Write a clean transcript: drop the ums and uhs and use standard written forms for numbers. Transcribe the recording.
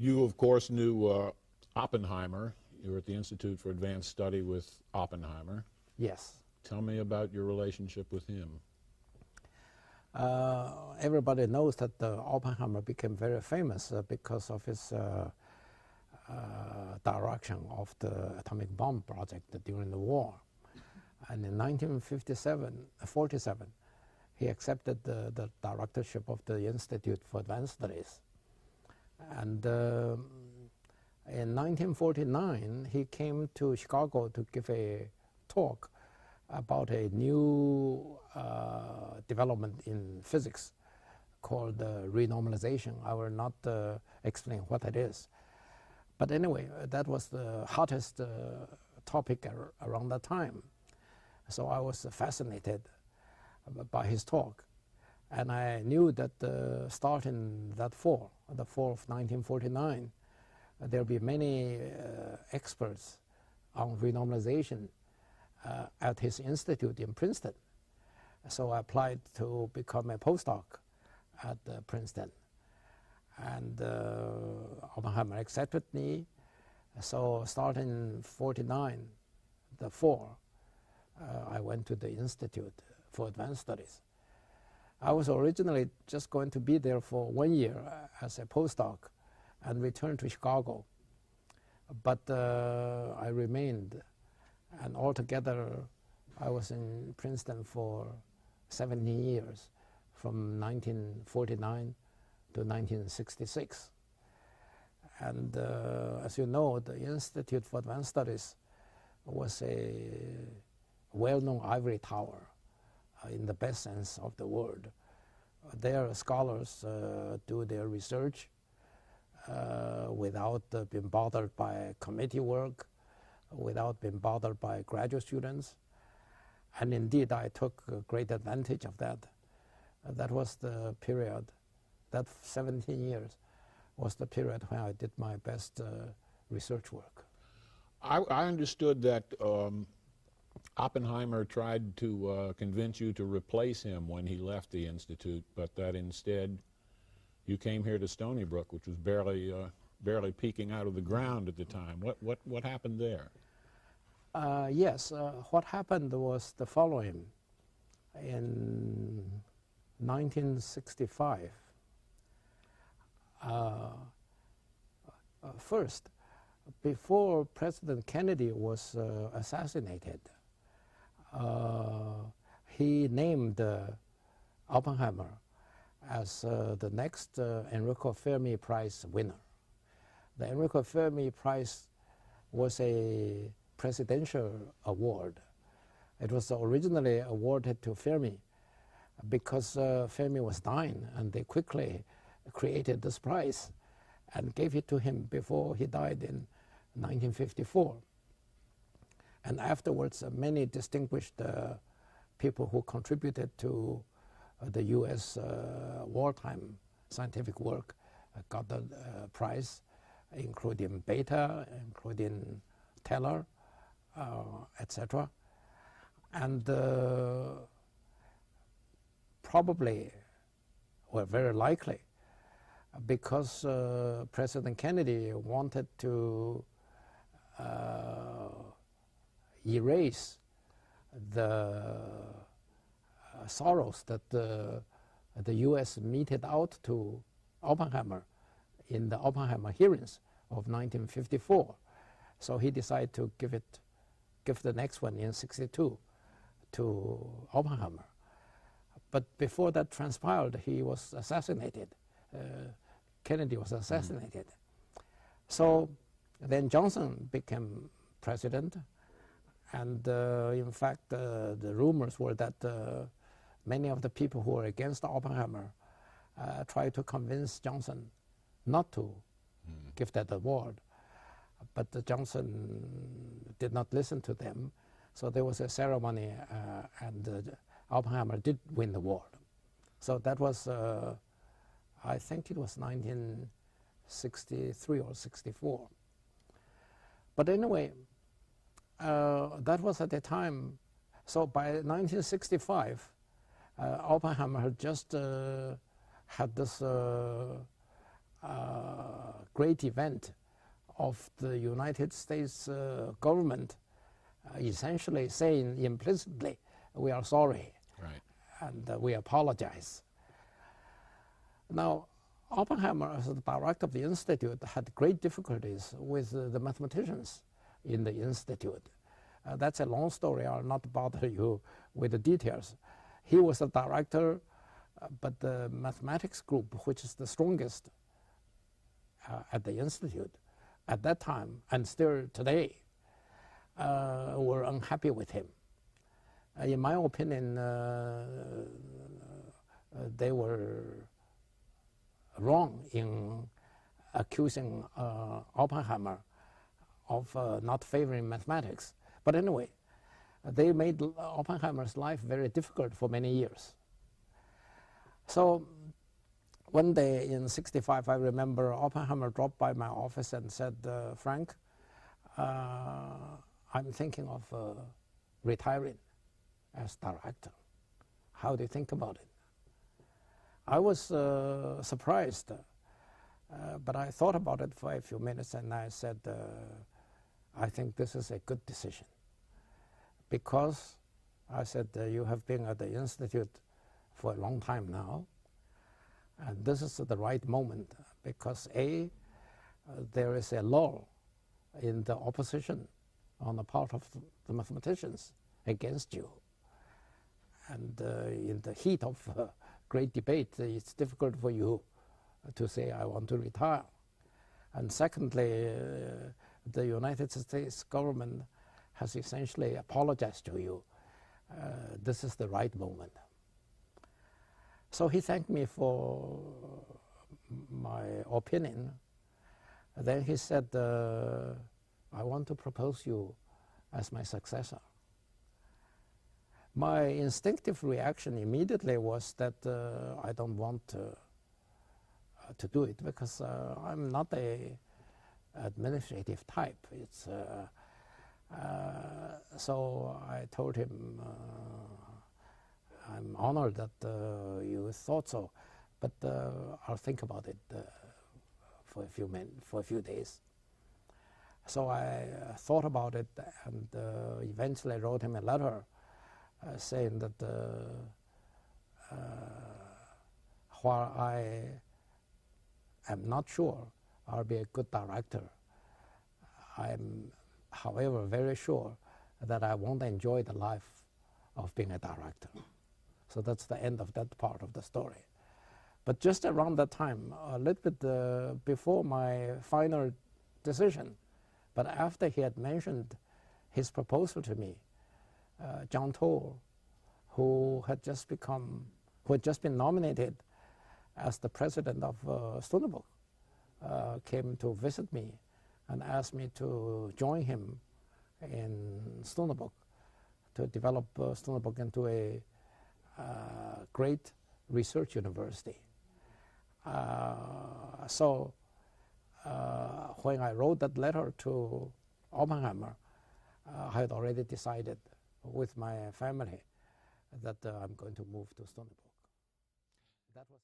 You, of course, knew Oppenheimer. You were at the Institute for Advanced Study with Oppenheimer. Yes. Tell me about your relationship with him. Everybody knows that Oppenheimer became very famous because of his direction of the atomic bomb project during the war. And in 1947, he accepted the directorship of the Institute for Advanced Studies. And in 1949, he came to Chicago to give a talk about a new development in physics called renormalization. I will not explain what it is. But anyway, that was the hottest topic around that time. So I was fascinated by his talk. And I knew that starting that fall, the fall of 1949, there'll be many experts on renormalization at his institute in Princeton. So I applied to become a postdoc at Princeton. And Oppenheimer accepted me. So starting 49, the fall, I went to the Institute for Advanced Studies. I was originally just going to be there for 1 year as a postdoc and return to Chicago. But I remained, and altogether I was in Princeton for 17 years, from 1949 to 1966. And as you know, the Institute for Advanced Studies was a well-known ivory tower in the best sense of the word. Their scholars do their research without being bothered by committee work, without being bothered by graduate students. And indeed, I took great advantage of that. That was the period, that 17 years was the period when I did my best research work. I understood that Oppenheimer tried to convince you to replace him when he left the Institute, but that instead you came here to Stony Brook, which was barely peeking out of the ground at the time. What happened there? Yes, what happened was the following. In 1965, first, before President Kennedy was assassinated, he named Oppenheimer as the next Enrico Fermi Prize winner. The Enrico Fermi Prize was a presidential award. It was originally awarded to Fermi because Fermi was dying, and they quickly created this prize and gave it to him before he died in 1954. And afterwards, many distinguished people who contributed to the U.S. wartime scientific work got the prize, including Beta, including Teller, etc. And probably, or very likely, because President Kennedy wanted to erase the sorrows that the U.S. meted out to Oppenheimer in the Oppenheimer hearings of 1954. So he decided to give the next one in 1962 to Oppenheimer. But before that transpired, he was assassinated. Kennedy was assassinated. So then Johnson became president, and in fact the rumors were that many of the people who were against Oppenheimer tried to convince Johnson not to give that award. But Johnson did not listen to them, so there was a ceremony and Oppenheimer did win the award. So that was, I think it was 1963 or 64. But anyway, that was at the time. So by 1965, Oppenheimer had just had this great event of the United States government essentially saying implicitly, we are sorry, Right. and we apologize. Now, Oppenheimer, as the director of the Institute, had great difficulties with the mathematicians in the Institute. That's a long story. I'll not bother you with the details. He was the director, but the mathematics group, which is the strongest at the Institute at that time and still today, were unhappy with him. In my opinion, they were wrong in accusing Oppenheimer of not favoring mathematics. But anyway, they made Oppenheimer's life very difficult for many years. So one day in '65, I remember Oppenheimer dropped by my office and said, Frank, I'm thinking of retiring as director. How do you think about it? I was surprised, but I thought about it for a few minutes and I said, I think this is a good decision. Because I said, you have been at the Institute for a long time now, and this is the right moment because A, there is a lull in the opposition on the part of the mathematicians against you. And in the heat of great debate, it's difficult for you to say, I want to retire. And secondly, the United States government has essentially apologized to you. This is the right moment. So he thanked me for my opinion. Then he said, I want to propose you as my successor. My instinctive reaction immediately was that I don't want to do it because I'm not a administrative type. It's so I told him, I'm honored that you thought so, but I'll think about it for a few days. So I thought about it and eventually wrote him a letter saying that while I am not sure I'll be a good director, I'm, however, very sure that I won't enjoy the life of being a director. So that's the end of that part of the story. But just around that time, a little bit before my final decision, but after he had mentioned his proposal to me, John Toll, who had just been nominated as the president of Stony Brook, came to visit me and asked me to join him in Stony Brook to develop Stony Brook into a great research university. So when I wrote that letter to Oppenheimer, I had already decided with my family that I'm going to move to Stony Brook. That was